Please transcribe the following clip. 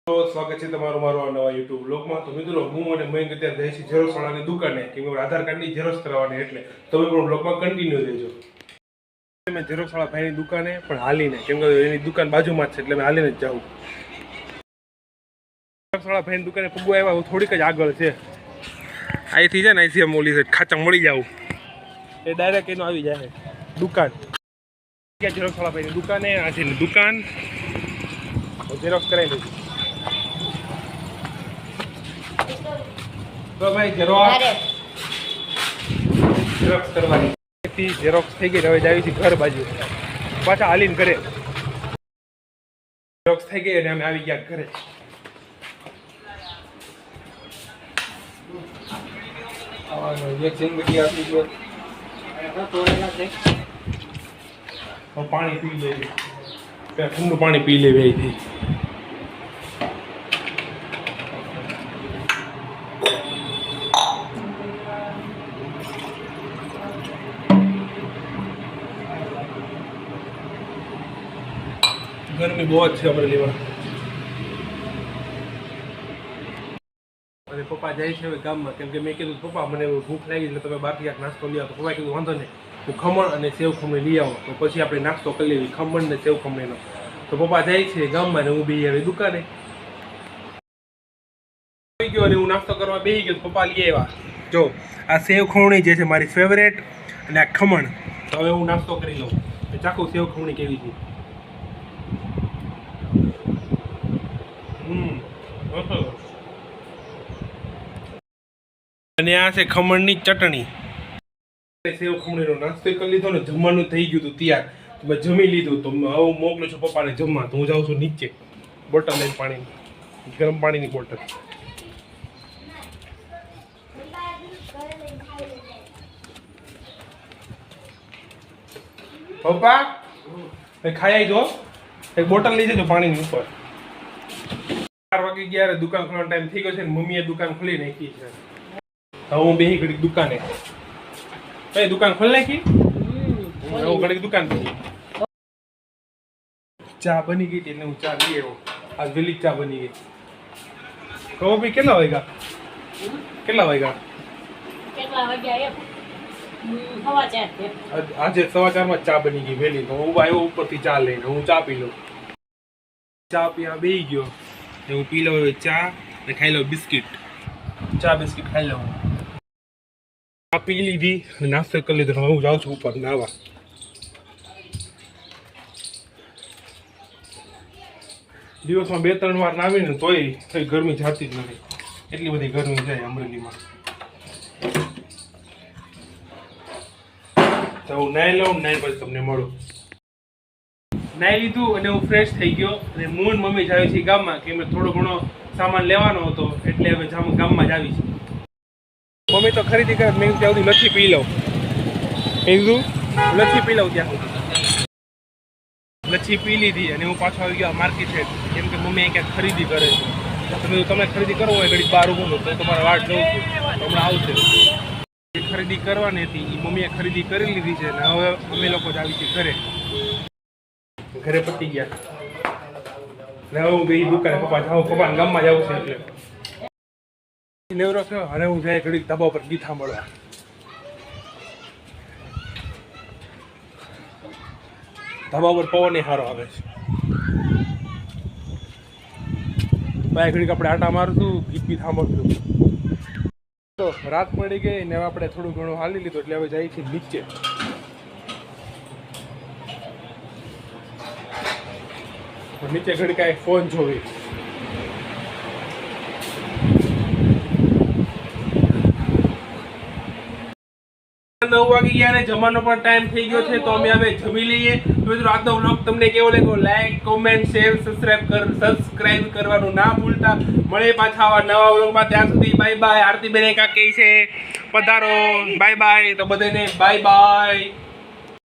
તો સ્વાગત છે તમારું મારું નવા યુટ્યુબ બ્લોગમાં. તો મિત્રો હું અને મયંક અત્યારે જઈએ છીએ ઝેરોક્ષ વાળાની દુકાને કેમ કે આધાર કાર્ડની ઝેરોક્ષ કરવાની, એટલે તમે પણ બ્લોગમાં કન્ટિન્યુ રહેજો. મેં ઝેરોક્ષ વાળા ભાઈની દુકાને પણ હાલીને, કેમ કે એની દુકાન બાજુમાં જ છે એટલે મેં હાલીને જ જાઉં. ઝેરોક્ષ વાળા ભાઈની દુકાને પૂગવા આવ્યા થોડીક જ આગળ છે. અહીંથી છે ને અહીંથી આમ ઓલી ખાચા મળી જાવ એ ડાયરેક્ટ એનો આવી જાય દુકાન. ઝેરોક્ષ વાળા ભાઈની દુકાને આ છે દુકાન, ઝેરોક્ષ કરાવી દઈશું. તો ભાઈ ઝેરોક્ષ કરવાની ઝેરોક્ષ થઈ ગઈ. હવે જાવી છે ઘર બાજુ, પાછા હાલીને ઘરે. ઝેરોક્ષ થઈ ગઈ અને અમે આવી ગયા ઘરે. પાણી પી લેવી, ઠંડુ પાણી પી લેવી અહીંથી. ગરમી બહુ જ છે અમરેલીમાં. અને પપ્પા જાય છે હવે ગામમાં, કેમ કે મેં કીધું પપ્પા મને ભૂખ લાગી એટલે તમે બહારથી ક્યાંક નાસ્તો લઈ આવો. તો પપ્પાએ કીધું વાંધો નહીં, હું ખમણ અને સેવ ખમણી લઈ આવો, તો પછી આપણે નાસ્તો કરી લેવી ખમણ ને સેવ ખમણીનો. તો પપ્પા જાય છે ગામમાં ને હું બેસી આવી દુકાને. આવી ગયો અને હું નાસ્તો કરવા બેસી ગયો. પપ્પા લઈ આવ્યા જો આ સેવ ખમણી જે છે મારી ફેવરેટ, અને આ ખમણ. તો હવે હું નાસ્તો કરી લઉં. ચાખું સેવ ખમણી કેવી છે. અને આ છે ખમણની ચટણી. સેવ ખમણીનો નાસ્તો કરી લીધો ને, જમવાનું થઈ ગયું હતું તૈયાર. તો મેં જમી લીધું. તો હવે હું મોકલું છું પપ્પાને જમવા. તો હું જાઉં છું નીચે બોટલ લઈને, પાણીની ગરમ પાણીની બોટલ. પપ્પા ખાઈ જો એક બોટલ લઈ જજો પાણીની ઉપર. 4 વાગી ગયા, દુકાન ખોલવાનો ટાઈમ થઈ ગયો છે ને મમ્મીએ દુકાન ખોલી નાખી છે. હવે હું બેસી ઘડી દુકાને. કઈ દુકાન ખોલી નાખી? હું ઘડી દુકાન બેસી. ચા બની ગઈ એટલે હું ચા લઈ આવ્યો. આજ વહેલી ચા બની ગઈ. કહો ભાઈ કેટલા વાગ્યા? આજે 4:15 ચા બની ગઈ વહેલી. તો હું આવ્યો ઉપરથી ચા લઈને, હું ચા પી લઉં. ચા પીવા બેસી ગયો. હું પી લઉં ચા ને ખાઈ લઉં બિસ્કિટ. ચા બિસ્કિટ ખાઈ લઉં. ચા પી લીધી અને નાસ્તો કરી લીધો. હું જાઉં છું ઉપર નાવા. દિવસમાં 2-3 વાર નાવીને તોય કઈ ગરમી જાતી જ નથી. એટલી બધી ગરમી જાય અમરેલીમાં. તો હું નાઈ લઉં, નાઈ પછી તમને મળું. નાઈ લીધું અને હું ફ્રેશ થઈ ગયો. અને હું મમ્મી જાવી છે ગામમાં, કે મેં થોડો ઘણો સામાન લેવાનો હતો એટલે હવે ગામમાં જ આવી છે. મમ્મી તો ખરીદી કરે. મેં ત્યાં સુધી લસ્સી પી લઉં. કીધું લસ્સી પી લઉં. ત્યાં લસ્સી પી લીધી અને હું પાછો આવી ગયો માર્કેટ છે, કેમ કે મમ્મી ક્યાંક ખરીદી કરે છે. તમે ખરીદી કરવો હોય ઘડી બહાર ઊભું તો તમારે વાટ જોઉં છું, હમણાં આવશે. જે ખરીદી કરવાની હતી એ મમ્મીએ ખરીદી કરી લીધી છે. અને હવે અમે લોકો જ આવી છીએ ઘરે પતી ગયા. ને હવે હું ગઈ દુકાને. પપ્પાને ગામમાં જવું છે એટલે નેવરો થયો. અને હું જાય ઘડી ધાબા પર ગીઠા મળવા. ધાબા પર પવન સારો આવે છે. ભાઈ ઘડીક આપણે આટા મારશું, ગીત બી સાંભળશું. તો રાત પડી ગઈ ને હવે આપણે થોડું ઘણું હાલી લીધું એટલે હવે જાય છે નીચે. નીચે ઘડી કાંઈ ફોન જોવી. 9 વાગી ગયા ને જમવાનો પણ ટાઈમ થઈ ગયો છે. તો અમે હવે જમી લઈએ. મિત્રો આજનો વ્લોગ તમને કેવો લાગ્યો? લાઈક, કોમેન્ટ, શેર, સબસ્ક્રાઇબ કરવાનું ના ભૂલતા. મળે પાછા આવા નવા વ્લોગમાં. ત્યાં સુધી બાય બાય. આરતી બેન કાંઈ કહે છે પધારો. Bye bye. તો બધાને બાય બાય.